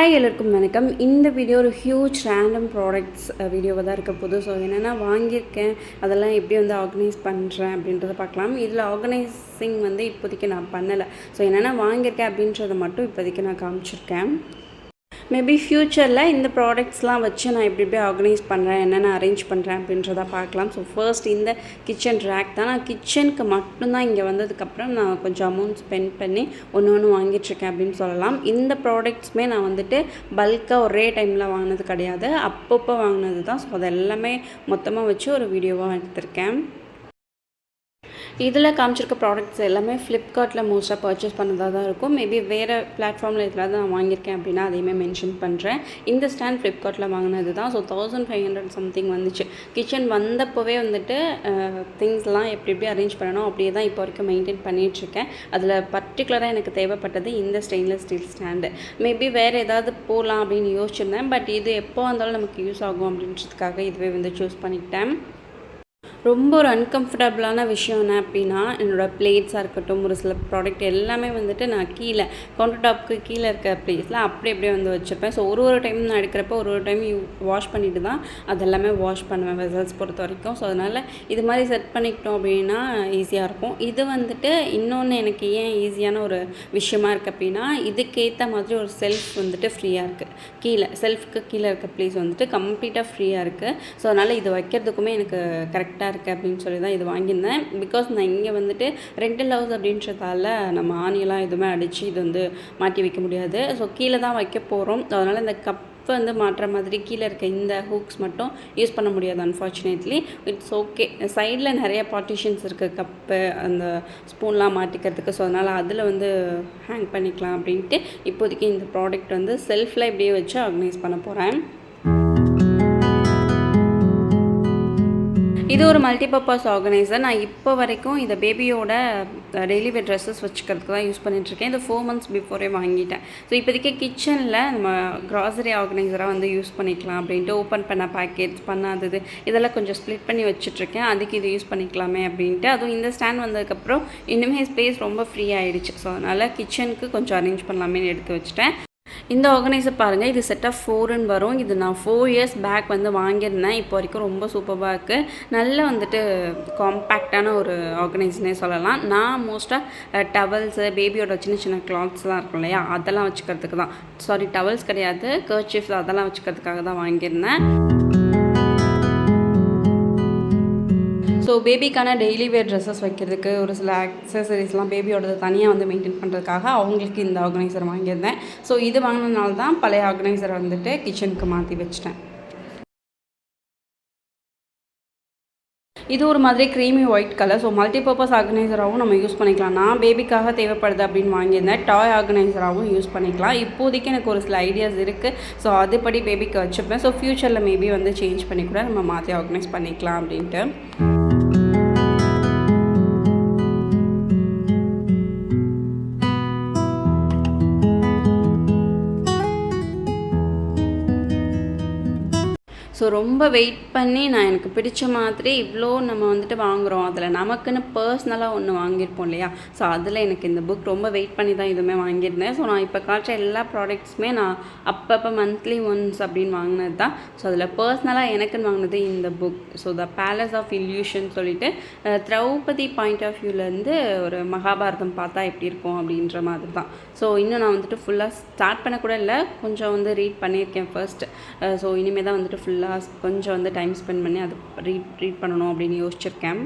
Hi எல்லாருக்கும் வணக்கம். இந்த வீடியோ ஒரு ஹியூஜ் ரேண்டம் ப்ராடக்ட்ஸ் வீடியோவாக தான் இருக்க போகுது. ஸோ என்னென்னா வாங்கியிருக்கேன், அதெல்லாம் எப்படி வந்து ஆர்கனைஸ் பண்ணுறேன் அப்படின்றத பார்க்கலாம். இதில் ஆர்கனைசிங் வந்து இப்போதைக்கு நான் பண்ணலை. ஸோ என்னென்னா வாங்கியிருக்கேன் அப்படின்றத மட்டும் இப்போதைக்கு நான் காமிச்சிருக்கேன். மேபி ஃப்யூச்சரில் இந்த ப்ராடக்ட்ஸ்லாம் வச்சு நான் எப்படி ஆர்கனைஸ் பண்ணுறேன், என்னென்ன அரேஞ்ச் பண்ணுறேன் அப்படின்றத பார்க்கலாம். ஸோ ஃபர்ஸ்ட் இந்த கிச்சன் ரேக் தான். நான் கிச்சனுக்கு மட்டும்தான் இங்கே வந்ததுக்கப்புறம் நான் கொஞ்சம் அமௌண்ட் ஸ்பெண்ட் பண்ணி ஒன்று வாங்கிட்டுருக்கேன் அப்படின்னு சொல்லலாம். இந்த ப்ராடக்ட்ஸுமே நான் வந்துட்டு பல்காக ஒரே டைமில் வாங்கினது கிடையாது, அப்பப்போ வாங்கினது தான். ஸோ அதெல்லாமே மொத்தமாக வச்சு ஒரு வீடியோவாக எடுத்திருக்கேன். இதில் காமிச்சிருக்க ப்ராடக்ட்ஸ் எல்லாமே ஃப்ளிப்கார்ட்டில் மோஸ்ட்டாக பர்ச்சேஸ் பண்ணதாக தான் இருக்கும். மேபி வேறு பிளாட்ஃபார்மில் இதில் தான் நான் வாங்கியிருக்கேன் அப்படின்னா அதையுமே மென்ஷன் பண்ணுறேன். இந்த ஸ்டாண்ட் ஃப்ளிப்கார்ட்டில் வாங்கினது தான். ஸோ 1500 சம்திங் வந்துச்சு. கிச்சன் வந்தப்போவே வந்துட்டு திங்ஸ்லாம் எப்படி அரேஞ்ச் பண்ணணும் அப்படியே தான் இப்போ வரைக்கும் மெயின்டைன் பண்ணிகிட்ருக்கேன். அதில் பர்டிகுலராக எனக்கு தேவைப்பட்டது இந்த ஸ்டெயின்லெஸ் ஸ்டீல் ஸ்டாண்டு. மேபி வேறு ஏதாவது போகலாம் அப்படின்னு யோசிச்சிருந்தேன். பட் இது எப்போ வந்தாலும் நமக்கு யூஸ் ஆகும் அப்படின்றதுக்காக இதுவே வந்து சூஸ் பண்ணிக்கிட்டேன். ரொம்ப ஒரு அன்கம்ஃபர்டபுளான விஷயம் என்ன அப்படின்னா, என்னோடய பிளேட்ஸாக இருக்கட்டும், ஒரு சில ப்ராடக்ட் எல்லாமே வந்துட்டு நான் கீழே கவுண்டர் டாப்புக்கு கீழே இருக்க ப்ளேஸில் அப்படியே வந்து வச்சுருப்பேன். ஸோ ஒரு டைம் நான் எடுக்கிறப்போ ஒரு டைம் வாஷ் பண்ணிவிட்டு தான் அதெல்லாமே வாஷ் பண்ணுவேன் வெசல்ஸ் பொறுத்த வரைக்கும். ஸோ அதனால் இது மாதிரி செட் பண்ணிக்கிட்டோம் அப்படின்னா ஈஸியாக இருக்கும். இது வந்துட்டு இன்னொன்று எனக்கு ஏன் ஈஸியான ஒரு விஷயமா இருக்குது அப்படின்னா, இதுக்கேற்ற மாதிரி ஒரு செல்ஃப் வந்துட்டு ஃப்ரீயாக இருக்குது. கீழே செல்ஃப்க்கு கீழே இருக்க ப்ளேஸ் வந்துட்டு கம்ப்ளீட்டாக ஃப்ரீயாக இருக்குது. ஸோ அதனால் இது வைக்கிறதுக்குமே எனக்கு கரெக்டாக இருக்குது அப்படின்னு சொல்லி தான் இது வாங்கியிருந்தேன். பிகாஸ் நான் இங்கே வந்துட்டு ரெண்டல் ஹவுஸ் அப்படின்றதால நம்ம ஆணியெல்லாம் எதுவுமே அடித்து இது வந்து மாட்டி வைக்க முடியாது. ஸோ கீழே தான் வைக்க போகிறோம். அதனால் இந்த கப் வந்து மாட்டுற மாதிரி கீழே இருக்க இந்த ஹூக்ஸ் மட்டும் யூஸ் பண்ண முடியாது அன்ஃபார்ச்சுனேட்லி. It's okay. சைடில் நிறைய பார்ட்டிஷன்ஸ் இருக்குது, கப்பு அந்த ஸ்பூன்லாம் மாட்டிக்கிறதுக்கு. ஸோ அதனால் அதில் வந்து ஹேங் பண்ணிக்கலாம் அப்படின்ட்டு இப்போதைக்கு இந்த ப்ராடக்ட் வந்து செல்ஃபில் இப்படியே வச்சு ஆர்கனைஸ் பண்ண போகிறேன். இது ஒரு மல்டிபர்பஸ் ஆர்கனைசர். நான் இப்போ வரைக்கும் இதை பேபியோட டெய்லி வேர் ட்ரெஸ்ஸஸ் வச்சுக்கிறதுக்கு தான் யூஸ் பண்ணிகிட்ருக்கேன். இது 4 months பிஃபோரே வாங்கிட்டேன். ஸோ இப்போதைக்கு கிச்சனில் நம்ம க்ராசரி ஆர்கனைசராக வந்து யூஸ் பண்ணிக்கலாம் அப்படின்ட்டு ஓப்பன் பண்ண பேக்கெட்ஸ் பண்ணாதது இதெல்லாம் கொஞ்சம் ஸ்ப்ளிட் பண்ணி வச்சுட்ருக்கேன். அதுக்கு இது யூஸ் பண்ணிக்கலாமே அப்படின்ட்டு. அதுவும் இந்த ஸ்டாண்ட் வந்ததுக்கப்புறம் இன்னுமே ஸ்பேஸ் ரொம்ப ஃப்ரீ ஆகிடுச்சு. ஸோ அதனால் கிச்சனுக்கு கொஞ்சம் அரேஞ்ச் பண்ணலாமே எடுத்து வச்சுட்டேன். இந்த ஆர்கனைசர் பாருங்கள், இது செட் ஆஃப் 4ன்னு வரும். இது நான் 4 years பேக் வந்து வாங்கியிருந்தேன். இப்போ வரைக்கும் ரொம்ப சூப்பராக இருக்குது. நல்ல வந்துட்டு காம்பேக்டான ஒரு ஆர்கனைசர்னே சொல்லலாம். நான் மோஸ்ட்டாக டவல்ஸு, பேபியோட சின்ன சின்ன கிளாத்ஸ்லாம் இருக்கும் இல்லையா, அதெல்லாம் வச்சுக்கிறதுக்கு தான், சாரி டவல்ஸ் கிடையாது, கர்ச்சீஃப்ஸ் அதெல்லாம் வச்சுக்கிறதுக்காக தான் வாங்கியிருந்தேன். ஸோ பேபிக்கான டெய்லி வேர் ட்ரெஸ்ஸஸ் வைக்கிறதுக்கு ஒரு சில ஆக்சசரிஸ்லாம் பேபியோடது தனியாக வந்து மெயின்டைன் பண்ணுறதுக்காக அவங்களுக்கு இந்த ஆர்கனைசர் வாங்கியிருந்தேன். ஸோ இது வாங்கினதுனால தான் பழைய ஆர்கனைசரை வந்துட்டு கிச்சனுக்கு மாற்றி வச்சிட்டேன். இது ஒரு மாதிரி creamy white colour. So multipurpose ஆர்கனைசராகவும் நம்ம யூஸ் பண்ணிக்கலாம். நான் பேபிக்காக தேவைப்படுது அப்படின்னு வாங்கியிருந்தேன். டாய் ஆர்கனைசராகவும் யூஸ் பண்ணிக்கலாம். இப்போதைக்கு எனக்கு ஒரு சில ஐடியாஸ் இருக்குது. ஸோ அதுபடி பேபிக்கு வச்சுப்பேன். ஸோ ஃப்யூச்சரில் மேபி வந்து சேஞ்ச் பண்ணி கூட நம்ம மாற்றி ஆர்கனைஸ் பண்ணிக்கலாம் அப்படின்ட்டு. ஸோ ரொம்ப வெயிட் பண்ணி நான் எனக்கு பிடிச்ச மாதிரி இவ்வளோ நம்ம வந்துட்டு வாங்குகிறோம். அதில் நமக்குன்னு பர்சனலாக ஒன்று வாங்கியிருப்போம் இல்லையா. ஸோ அதில் எனக்கு இந்த புக் ரொம்ப வெயிட் பண்ணி தான் இதுவுமே வாங்கியிருந்தேன். ஸோ நான் இப்போ காட்டுற எல்லா ப்ராடக்ட்ஸுமே நான் அப்பப்போ மந்த்லி ஒன்ஸ் அப்படின்னு வாங்கினது தான். ஸோ அதில் பர்சனலாக எனக்குன்னு வாங்கினது இந்த book. So the palace of illusion சொல்லிட்டு திரௌபதி பாயிண்ட் ஆஃப் வியூலேருந்து ஒரு மகாபாரதம் பார்த்தா எப்படி இருக்கும் அப்படின்ற மாதிரி தான். ஸோ இன்னும் நான் வந்துட்டு ஃபுல்லாக ஸ்டார்ட் பண்ண கூட இல்லை, கொஞ்சம் வந்து ரீட் பண்ணியிருக்கேன் ஃபர்ஸ்ட். ஸோ இனிமேல் தான் வந்துட்டு ஃபுல்லாக கொஞ்சம் வந்து டைம் ஸ்பெண்ட் பண்ணி அதை ரீட் பண்ணணும் அப்படின்னு யோசிச்சிருக்கேன்.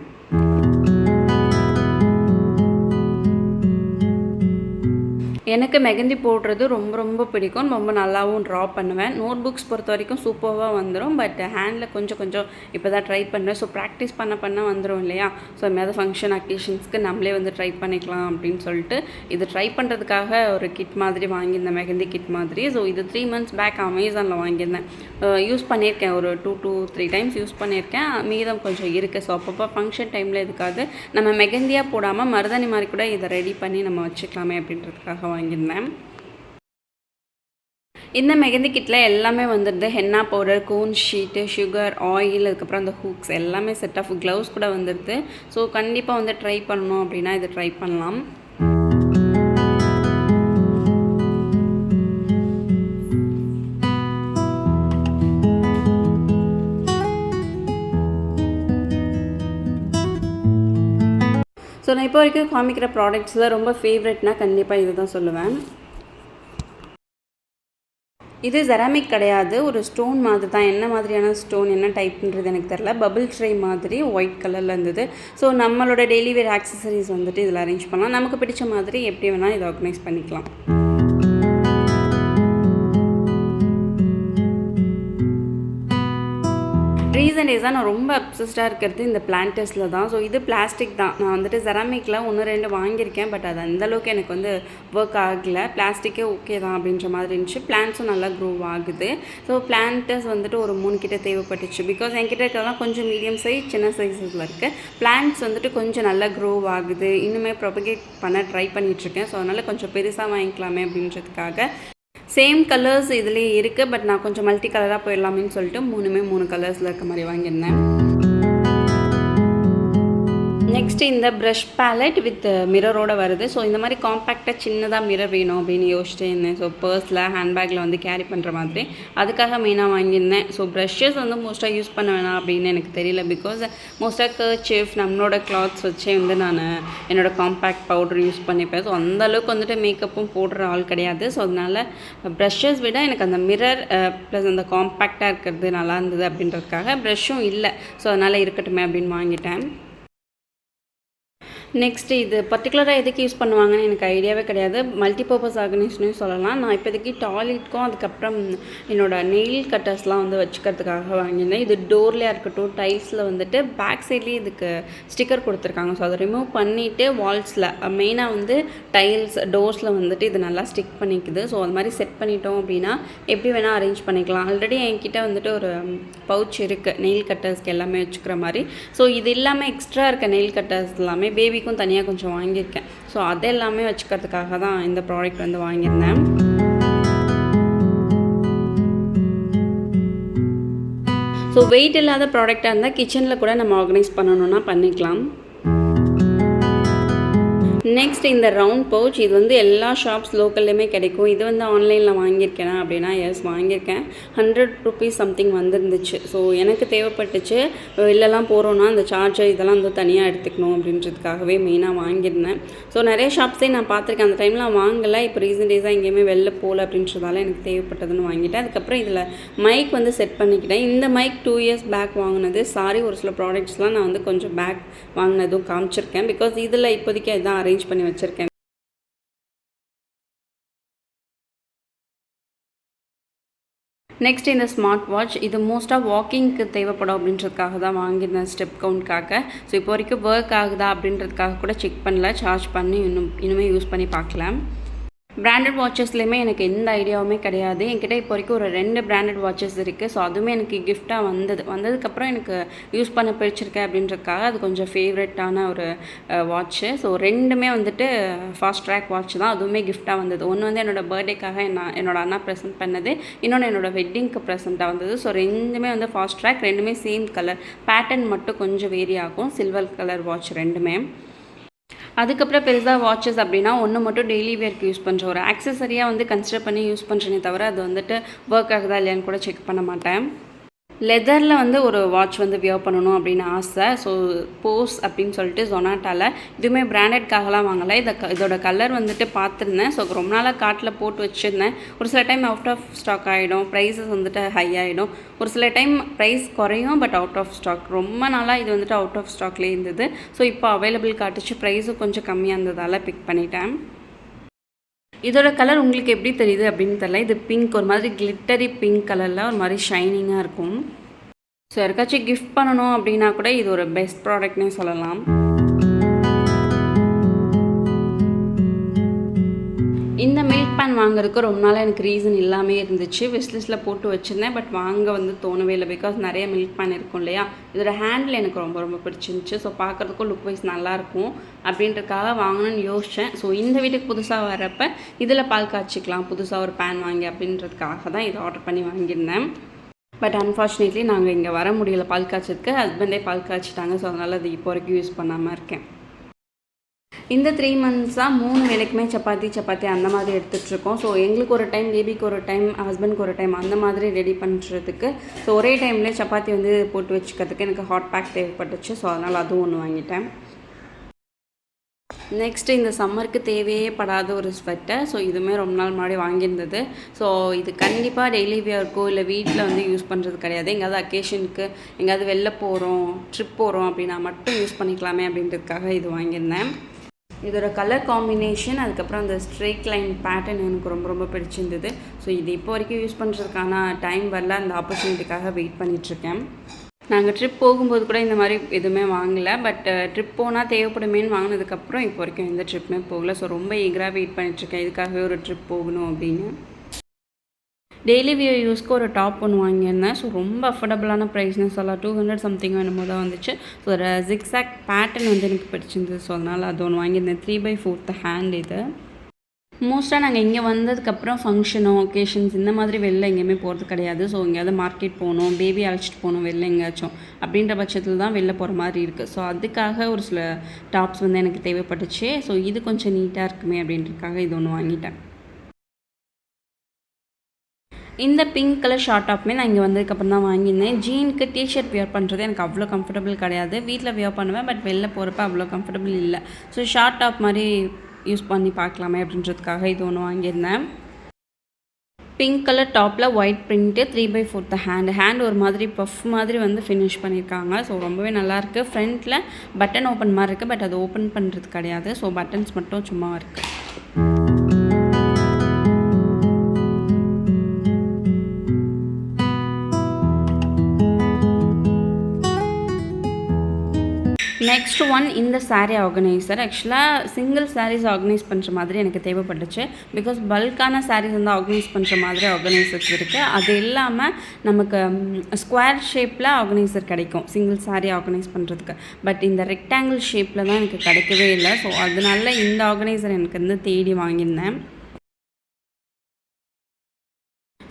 எனக்கு மெஹந்தி போடுறது ரொம்ப ரொம்ப பிடிக்கும். ரொம்ப நல்லாவும் ட்ரா பண்ணுவேன். நோட் புக்ஸ் பொறுத்த வரைக்கும் சூப்பராக வந்துடும். பட் ஹேண்டில் கொஞ்சம் இப்போ தான் ட்ரை பண்ணுறேன். ஸோ ப்ராக்டிஸ் பண்ண வந்துடும் இல்லையா. ஸோ எதாவது ஃபங்க்ஷன் அக்கேஷன்ஸ்க்கு நம்மளே வந்து ட்ரை பண்ணிக்கலாம் அப்படின்னு சொல்லிட்டு இது ட்ரை பண்ணுறதுக்காக ஒரு கிட் மாதிரி வாங்கியிருந்தேன், மெஹந்தி கிட் மாதிரி. ஸோ இது 3 months பேக் அமேசானில் வாங்கியிருந்தேன். யூஸ் பண்ணியிருக்கேன், ஒரு 2 to 3 times யூஸ் பண்ணியிருக்கேன். மீதம் கொஞ்சம் இருக்குது. ஸோ அப்பப்போ ஃபங்க்ஷன் டைமில் எதுக்காது நம்ம மெஹந்தியாக போடாமல் மருதாணி மாதிரி கூட இதை ரெடி பண்ணி நம்ம வச்சுக்கலாமே அப்படின்றதுக்காக வாங்கியிருந்தேன். இந்த மெஹந்தி கிட்டில் எல்லாமே வந்துடுது. Henna powder, cone sheet, sugar, oil, அதுக்கப்புறம் அந்த ஹூக்ஸ் எல்லாமே செட் ஆஃப் க்ளவுஸ் கூட வந்துடுது. ஸோ கண்டிப்பாக வந்து ட்ரை பண்ணணும் அப்படின்னா இதை ட்ரை பண்ணலாம். ஸோ நான் இப்போ வரைக்கும் காமிக்கிற ப்ராடக்ட்ஸில் ரொம்ப ஃபேவரெட்னா கண்டிப்பாக இது தான் சொல்லுவேன். இது செராமிக் கிடையாது, ஒரு ஸ்டோன் மாதிரி தான். என்ன மாதிரியான ஸ்டோன், என்ன டைப்ன்றது எனக்கு தெரில. பபிள் ட்ரை மாதிரி ஒயிட் கலரில் இருந்தது. ஸோ நம்மளோட டெய்லி வேர் ஆக்சசரிஸ் வந்துட்டு இதில் அரேஞ்ச் பண்ணலாம். நமக்கு பிடிச்ச மாதிரி எப்படி வேணால் இதை ஆர்கனைஸ் பண்ணிக்கலாம். ரீசன் டேஸாக நான் ரொம்ப அப்சஸ்டாக இருக்கிறது இந்த பிளான்டர்ஸில் தான். ஸோ இது பிளாஸ்டிக் தான். நான் வந்துட்டு செராமிக்கில் 1-2 வாங்கியிருக்கேன். பட் அது அந்தளவுக்கு எனக்கு வந்து ஒர்க் ஆகலை. பிளாஸ்டிக்கே ஓகே தான் அப்படின்ற மாதிரி இருந்துச்சு. பிளான்ட்ஸும் நல்லா க்ரோ ஆகுது. ஸோ பிளான்டர்ஸ் வந்துட்டு ஒரு 3 கிட்ட தேவைப்பட்டுச்சு. பிகாஸ் என்கிட்ட இருக்கிறதெல்லாம் கொஞ்சம் மீடியம் சைஸ், சின்ன சைஸில் இருக்குது. பிளான்ட்ஸ் வந்துட்டு கொஞ்சம் நல்லா க்ரோ ஆகுது. இன்னுமே ப்ரொபகேட் பண்ண ட்ரை பண்ணிகிட்ருக்கேன். ஸோ அதனால் கொஞ்சம் பெருசாக வாங்கிக்கலாமே அப்படின்றதுக்காக சேம் கலர்ஸ் இதுலேயே இருக்குது. பட் நான் கொஞ்சம் மல்டி கலராக போயிடலாமேன்னு சொல்லிட்டு 3 கலர்ஸில் இருக்க மாதிரி வாங்கியிருந்தேன். நெக்ஸ்ட்டு இந்த ப்ரஷ் பேலட் வித் மிரரோடு வருது. ஸோ இந்த மாதிரி காம்பேக்டாக சின்னதாக மிரர் வேணும் அப்படின்னு யோசிச்சுட்டு இருந்தேன். ஸோ பர்ஸில், ஹேண்ட்பேக்கில் வந்து கேரி பண்ணுற மாதிரி அதுக்காக மெயினாக வாங்கியிருந்தேன். ஸோ ப்ரஷஸ் வந்து மோஸ்ட்டாக யூஸ் பண்ண வேணாம் அப்படின்னு எனக்கு தெரியல. பிகாஸ் மோஸ்ட்டாக கர்ச்சீஃப், நம்மளோட கிளாத்ஸ் வச்சே வந்து நான் என்னோடய காம்பேக்ட் பவுடர் யூஸ் பண்ணிப்பேன். ஸோ அந்தளவுக்கு வந்துட்டு மேக்கப்பும் போடுற ஆள் கிடையாது. ஸோ அதனால் ப்ரஷஸ் விட எனக்கு அந்த மிரர் ப்ளஸ் அந்த காம்பேக்டாக இருக்கிறது நல்லா இருந்தது அப்படின்றதுக்காக ப்ரஷ்ஷும் இல்லை. ஸோ அதனால் இருக்கட்டுமே அப்படின்னு வாங்கிட்டேன். நெக்ஸ்ட்டு இது பர்டிகுலராக எதுக்கு யூஸ் பண்ணுவாங்கன்னு எனக்கு ஐடியாவே கிடையாது. மல்டிபர்பஸ் ஆர்கனைசேஷனையும் சொல்லலாம். நான் இப்போதைக்கு டாய்லெட்க்கும் அதுக்கப்புறம் என்னோடய நெயில் கட்டர்ஸ்லாம் வந்து வச்சுக்கிறதுக்காக வாங்கியிருந்தேன். இது டோர்லேயே இருக்கட்டும், டைல்ஸில் வந்துட்டு பேக் சைட்லேயே இதுக்கு ஸ்டிக்கர் கொடுத்துருக்காங்க. ஸோ அதை ரிமூவ் பண்ணிவிட்டு வால்ஸில் மெயினாக வந்து டைல்ஸ், டோர்ஸில் வந்துட்டு இது நல்லா ஸ்டிக் பண்ணிக்குது. ஸோ அது மாதிரி செட் பண்ணிட்டோம் அப்படின்னா எப்படி வேணால் அரேஞ்ச் பண்ணிக்கலாம். ஆல்ரெடி என்கிட்ட வந்துட்டு ஒரு பவுச் இருக்குது நெயில் கட்டர்ஸ்க்கு எல்லாமே வச்சுக்கிற மாதிரி. ஸோ இது இல்லாமல் எக்ஸ்ட்ரா இருக்க நெயில் கட்டர்ஸ் எல்லாமே பேபிக்கும் தனியாக கொஞ்சம் வாங்கியிருக்கேன். ஸோ அதெல்லாமே வச்சுக்கிறதுக்காக தான் இந்த ப்ராடக்ட் வந்து வாங்கியிருந்தேன். ஸோ வெயிட் இல்லாத ப்ராடக்டாக இருந்தால் கிச்சனில் கூட நம்ம ஆர்கனைஸ் பண்ணணுன்னா பண்ணிக்கலாம். நெக்ஸ்ட் இந்த ரவுண்ட் பவுச், இது வந்து எல்லா ஷாப்ஸ் லோக்கல்லையுமே கிடைக்கும். இது வந்து ஆன்லைனில் வாங்கியிருக்கேனா அப்படின்னா எஸ் வாங்கியிருக்கேன். 100 ருபீஸ் சம்திங் வந்துருந்துச்சு. ஸோ எனக்கு தேவைப்பட்டுச்சு. வெளிலலாம் போகிறோன்னா அந்த சார்ஜர் இதெல்லாம் வந்து தனியாக எடுத்துக்கணும் அப்படின்றதுக்காகவே மெயினாக வாங்கியிருந்தேன். ஸோ நிறைய ஷாப்ஸே நான் பார்த்துருக்கேன். அந்த டைமில் வாங்கலை. இப்போ ரீசன்ட் டேஸாக எங்கேயுமே வெளில போகல அப்படின்றதால எனக்கு தேவைப்பட்டதுன்னு வாங்கிட்டேன். அதுக்கப்புறம் இதில் மைக் வந்து செட் பண்ணிக்கிட்டேன். இந்த மைக் 2 இயர்ஸ் பேக் வாங்கினது. ஒரு சில ப்ராடக்ட்ஸ்லாம் நான் வந்து கொஞ்சம் பேக் வாங்கினதும் காமிச்சிருக்கேன். பிகாஸ் இதில் இப்போதைக்கு அதுதான் அரேஞ்ச் பண்ணி வச்சுருக்கேன். நெக்ஸ்ட் இந்த ஸ்மார்ட் வாட்ச், இது மோஸ்ட்டாக வாக்கிங்க்கு தேவைப்படும் அப்படின்றதுக்காக தான் வாங்கியிருந்தேன், ஸ்டெப் கவுண்ட்காக. ஸோ இப்போ வரைக்கும் ஒர்க் ஆகுதா அப்படின்றதுக்காக கூட செக் பண்ணல. சார்ஜ் பண்ணி இன்னுமே யூஸ் பண்ணி பார்க்கலாம். பிராண்டட் வாட்சஸ்லேயுமே எனக்கு எந்த ஐடியாவுமே கிடையாது. என்கிட்ட இப்போ வரைக்கும் ஒரு 2 பிராண்டட் வாட்சஸ் இருக்குது. ஸோ அதுவுமே எனக்கு கிஃப்டாக வந்ததுக்கப்புறம் எனக்கு யூஸ் பண்ண பிடிச்சிருக்கேன் அப்படின்றதுக்காக அது கொஞ்சம் ஃபேவரட்டான ஒரு வாட்ச்சு. ஸோ 2மே வந்துட்டு ஃபாஸ்ட் ட்ராக் வாட்ச் தான். அதுவுமே கிஃப்டாக வந்தது. ஒன்று வந்து என்னோடய பர்த்டேக்காக என்னோடய அண்ணா ப்ரெசென்ட் பண்ணது, இன்னொன்று என்னோடய வெட்டிங்க்கு ப்ரெசென்ட்டாக வந்தது. ஸோ 2மே வந்து ஃபாஸ்ட் ட்ராக், 2மே சேம் கலர். பேட்டர்ன் மட்டும் கொஞ்சம் வேரி ஆகும். சில்வர் கலர் வாட்ச் 2மே. அதுக்கப்புறம் பெருசாக வாட்சஸ் அப்படின்னா ஒன்று மட்டும் டெய்லி வேர்க்கு யூஸ் பண்ணுற ஒரு ஆக்சசரியாக வந்து கன்சிடர் பண்ணி யூஸ் பண்ணுறேனே தவிர அது வந்துட்டு ஒர்க் ஆகுதா இல்லையான்னு கூட செக் பண்ண மாட்டேன். லெதரில் வந்து ஒரு வாட்ச் வந்து வியர் பண்ணணும் அப்படின்னு ஆசை. ஸோ போஸ் அப்படின்னு சொல்லிட்டு ஜொனாட்டாவில், இதுவுமே பிராண்டட்காகலாம் வாங்கலை. இதோட கலர் வந்துட்டு பார்த்துருந்தேன். ஸோ ரொம்ப நாளாக கார்ட்டில் போட்டு வச்சுருந்தேன். ஒரு சில டைம் அவுட் ஆஃப் ஸ்டாக் ஆகிடும், ப்ரைஸஸ் வந்துட்டு ஹை ஆகிடும். ஒரு சில டைம் ப்ரைஸ் குறையும், பட் அவுட் ஆஃப் ஸ்டாக். ரொம்ப நாளாக இது வந்துட்டு அவுட் ஆஃப் ஸ்டாக்லேயே இருந்தது. ஸோ இப்போ அவைலபிள் காட்டுச்சு, ப்ரைஸும் கொஞ்சம் கம்மியாக இருந்ததால் பிக் பண்ணிட்டேன். இதோட கலர் உங்களுக்கு எப்படி தெரியுது அப்படின்னு தெரியல. இது பிங்க், ஒரு மாதிரி கிளிட்டரி பிங்க் கலரில் ஒரு மாதிரி ஷைனிங்காக இருக்கும். ஸோ யாருக்காச்சும் கிஃப்ட் பண்ணணும் அப்படின்னா கூட இது ஒரு பெஸ்ட் ப்ராடக்ட்னே சொல்லலாம். இந்த மில்க் பேன் வாங்குறதுக்கு ரொம்ப நாளாக எனக்கு ரீசன் இல்லாமல் இருந்துச்சு. விஷ்லிஸ்ட்டில் போட்டு வச்சுருந்தேன், பட் வாங்க வந்து தோணவே இல்லை. பிகாஸ் நிறைய மில்க் பேன் இருக்கும் இல்லையா. இதோட ஹேண்டில் எனக்கு ரொம்ப ரொம்ப பிடிச்சிருந்துச்சு. ஸோ பார்க்குறதுக்கும் லுக் வைஸ் நல்லாயிருக்கும் அப்படின்றதுக்காக வாங்கணும்னு யோசித்தேன். ஸோ இந்த வீட்டுக்கு புதுசாக வரப்போ இதில் பால் காய்ச்சிக்கலாம், புதுசாக ஒரு பேன் வாங்கி அப்படின்றதுக்காக தான் இதை ஆர்டர் பண்ணி வாங்கியிருந்தேன். பட் அன்ஃபார்ச்சுனேட்லி நாங்கள் இங்கே வர முடியல பால் காய்ச்சதுக்கு. ஹஸ்பண்டே பால் காய்ச்சிட்டாங்க. ஸோ அதனால் அது இப்போ வரைக்கும் யூஸ் பண்ணாமல் இருக்கேன். இந்த 3 மந்த்ஸாக 3 வேளைக்குமே சப்பாத்தி அந்த மாதிரி எடுத்துகிட்ருக்கோம். ஸோ எங்களுக்கு ஒரு டைம், பேபிக்கு ஒரு டைம், ஹஸ்பண்டுக்கு ஒரு டைம் அந்த மாதிரி ரெடி பண்ணுறதுக்கு. ஸோ ஒரே டைம்லேயே சப்பாத்தி வந்து போட்டு வச்சுக்கிறதுக்கு எனக்கு ஹாட் பேக் தேவைப்பட்டுச்சு. ஸோ அதனால் அதுவும் ஒன்று வாங்கிட்டேன். நெக்ஸ்ட்டு இந்த சம்மருக்கு தேவையே படாத ஒரு ஸ்வெட்டர். ஸோ இதுவுமே ரொம்ப நாள் முன்னாடி வாங்கியிருந்தது. ஸோ இது கண்டிப்பாக டெய்லி வியர்க்கோ இல்லை வீட்டில் வந்து யூஸ் பண்ணுறது கிடையாது. எங்கேயாவது அக்கேஷனுக்கு எங்கேயாவது வெளில போகிறோம், ட்ரிப் போகிறோம் அப்படின்னா மட்டும் யூஸ் பண்ணிக்கலாமே அப்படின்றதுக்காக இது வாங்கியிருந்தேன். இதோட கலர் காம்பினேஷன், அதுக்கப்புறம் அந்த ஸ்ட்ரெயிட் லைன் பேட்டர்ன் எனக்கு ரொம்ப ரொம்ப பிடிச்சிருந்தது. ஸோ இது இப்போ வரைக்கும் யூஸ் பண்ணுறதுக்கான டைம் வரல, அந்த ஆப்பர்ச்சுனிட்டிக்காக வெயிட் பண்ணிகிட்ருக்கேன். நாங்கள் ட்ரிப் போகும்போது கூட இந்த மாதிரி எதுவுமே வாங்கலை. பட் ட்ரிப் போனால் தேவைப்படுமேன்னு வாங்கினதுக்கப்புறம் இப்போ வரைக்கும் எந்த ட்ரிப்புமே போகல. ஸோ ரொம்ப ஈகராக வெயிட் பண்ணிட்டுருக்கேன் இதுக்காகவே ஒரு ட்ரிப் போகணும் அப்படின்னு. டெய்லி வியர் யூஸ்க்கு ஒரு டாப் ஒன்று வாங்கியிருந்தேன். ஸோ ரொம்ப அஃபோர்டபுளான ப்ரைஸ்னு சொல்லலாம். 200 சம்திங் என்னமோ தான் வந்துச்சு. ஸோ ஒரு ஜிக்ஸாக் பேட்டர்ன் வந்து எனக்கு பிடிச்சிருந்தது. ஸோ அதனால் அது ஒன்று வாங்கியிருந்தேன். 3/4 ஹேண்ட் இது. மோஸ்ட்டாக நாங்கள் இங்கே வந்ததுக்கப்புறம் ஃபங்க்ஷனோ ஒகேஷன்ஸ் இந்த மாதிரி வெளில எங்கேயுமே போகிறது கிடையாது. ஸோ எங்கேயாவது மார்க்கெட் போகணும், பேபி அழைச்சிட்டு போகணும் வெளில எங்கேயாச்சும் அப்படின்ற பட்சத்தில் தான் வெளில போகிற மாதிரி இருக்குது. ஸோ அதுக்காக ஒரு சில டாப்ஸ் வந்து எனக்கு தேவைப்பட்டுச்சு. ஸோ இது கொஞ்சம் நீட்டாக இருக்குமே அப்படின்றதுக்காக இது ஒன்று வாங்கிட்டேன். இந்த பிங்க் கலர் ஷார்ட் டாப்புமே நான் இங்கே வந்ததுக்கப்புறம் தான் வாங்கியிருந்தேன். ஜீனுக்கு டிஷர்ட் வியர் பண்ணுறது எனக்கு அவ்வளோ கம்ஃபர்டபுள் கிடையாது. வீட்டில் வியர் பண்ணுவேன், பட் வெளில போகிறப்ப அவ்வளோ கம்ஃபர்டபுள் இல்லை. ஸோ ஷார்ட் டாப் மாதிரி யூஸ் பண்ணி பார்க்கலாமே அப்படின்றதுக்காக இது ஒன்று வாங்கியிருந்தேன். பிங்க் கலர் டாப்பில் ஒயிட் பிரிண்ட்டு, 3/4 ஹேண்ட் ஒரு மாதிரி பஃப் மாதிரி வந்து ஃபினிஷ் பண்ணியிருக்காங்க. ஸோ ரொம்பவே நல்லாயிருக்கு. ஃப்ரண்ட்டில் பட்டன் ஓப்பன் மாதிரி இருக்குது, பட் அது ஓப்பன் பண்ணுறது கிடையாது. ஸோ பட்டன்ஸ் மட்டும் சும்மா இருக்குது. நெக்ஸ்ட் ஒன் இந்த சாரீ ஆர்கனைசர். ஆக்சுவலாக சிங்கிள் சாரீஸ் ஆர்கனைஸ் பண்ணுற மாதிரி எனக்கு தேவைப்பட்டுச்சு. பிகாஸ் பல்கான சாரீஸ் வந்து ஆர்கனைஸ் பண்ணுற மாதிரி ஆர்கனைசர்ஸ் இருக்குது. அது இல்லாமல் நமக்கு ஸ்கொயர் ஷேப்பில் ஆர்கனைசர் கிடைக்கும் சிங்கிள் சாரீ ஆர்கனைஸ் பண்ணுறதுக்கு. பட் இந்த ரெக்டாங்கிள் ஷேப்பில் தான் எனக்கு கிடைக்கவே இல்லை. ஸோ அதனால இந்த ஆர்கனைசர் எனக்கு வந்து தேடி வாங்கியிருந்தேன்.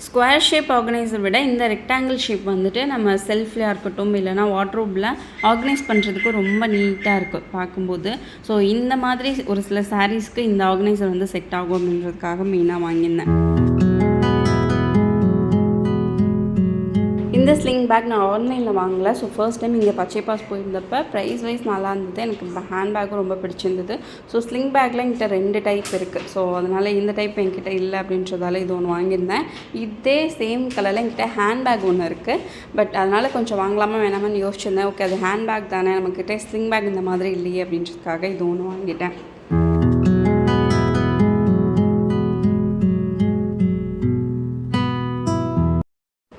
ஸ்கொயர் ஷேப் ஆர்கனைசர் விட இந்த ரெக்டாங்கிள் ஷேப் வந்துட்டு நம்ம செல்ஃப்லையாக இருக்கட்டும் இல்லைனா வார்ட்ரோப்பில் ஆர்கனைஸ் பண்ணுறதுக்கு ரொம்ப நீட்டாக இருக்கும் பார்க்கும்போது. ஸோ இந்த மாதிரி ஒரு சில சாரீஸ்க்கு இந்த ஆர்கனைசர் வந்து செட் ஆகும் அப்படின்றதுக்காக மெயினாக வாங்கியிருந்தேன். இந்த ஸ்லிங் பேக் நான் ஆன்லைனில் வாங்கலை. ஸோ ஃபர்ஸ்ட் டைம் இங்கே பச்சை பாஸ் போயிருந்தப்போ ப்ரைஸ் வைஸ் நல்லா இருந்தது. எனக்கு ஹேண்ட் பேக்கும் ரொம்ப பிடிச்சிருந்தது. ஸோ ஸ்லிங் பேக்கில் என்கிட்ட 2 டைப் இருக்குது. ஸோ அதனால் இந்த டைப் என்கிட்ட இல்லை அப்படின்றதால இது ஒன்று வாங்கியிருந்தேன். இதே சேம் கலரில் என்கிட்ட ஹேண்ட் பேக் ஒன்று இருக்குது. பட் அதனால் கொஞ்சம் வாங்கலாமா வேணாமான்னு யோசிச்சிருந்தேன். ஓகே, அது ஹேண்ட் பேக் தானே, நம்மக்கிட்ட ஸ்லிங் பேக் இந்த மாதிரி இல்லையே அப்படின்றதுக்காக இது ஒன்று வாங்கிட்டேன்.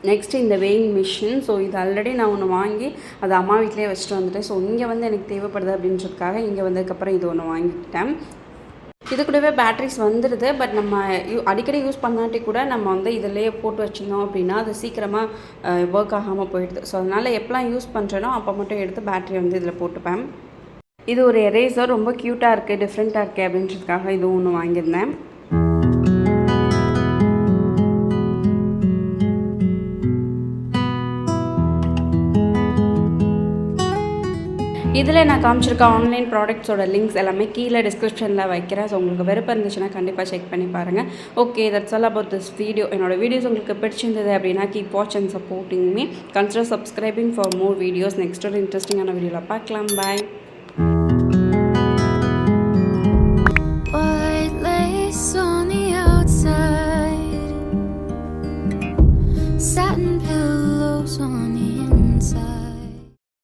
நெக்ஸ்ட்டு இந்த வெயிங் மிஷின். ஸோ இது ஆல்ரெடி நான் ஒன்று வாங்கி அது அம்மா வீட்டிலே வச்சுட்டு வந்துட்டேன். ஸோ இங்கே வந்து எனக்கு தேவைப்படுது அப்படின்றதுக்காக இங்கே வந்ததுக்கப்புறம் இது ஒன்று வாங்கிக்கிட்டேன். இது கூடவே பேட்ரிஸ் வந்துடுது. பட் நம்ம அடிக்கடி யூஸ் பண்ணாட்டி கூட நம்ம வந்து இதிலே போட்டு வச்சுருந்தோம் அப்படின்னா அது சீக்கிரமாக ஒர்க் ஆகாமல் போயிடுது. ஸோ அதனால் எப்போலாம் யூஸ் பண்ணுறேனோ அப்போ மட்டும் எடுத்து பேட்ரி வந்து இதில் போட்டுப்பேன். இது ஒரு எரேசர், ரொம்ப க்யூட்டாக இருக்குது, டிஃப்ரெண்ட்டாக இருக்குது அப்படின்றதுக்காக இது ஒன்று வாங்கியிருந்தேன். இதில் நான் காமிச்சிருக்க ஆன்லைன் ப்ராடக்ட்ஸோட லிங்க்ஸ் எல்லாமே கீழே டிஸ்கிரிப்ஷனில் வைக்கிறேன். ஸோ உங்களுக்கு விருப்பம் இருந்துச்சுன்னா கண்டிப்பாக செக் பண்ணி பாருங்கள். Okay, that's all about this video. என்னோட வீடியோஸ் உங்களுக்கு பிடிச்சிருந்தது அப்படின்னா keep watch and supporting me. Consider subscribing for more videos. Next ஒரு இன்ட்ரெஸ்டிங்கான வீடியோவில் பார்க்கலாம். பாய். Satin pillows on the inside.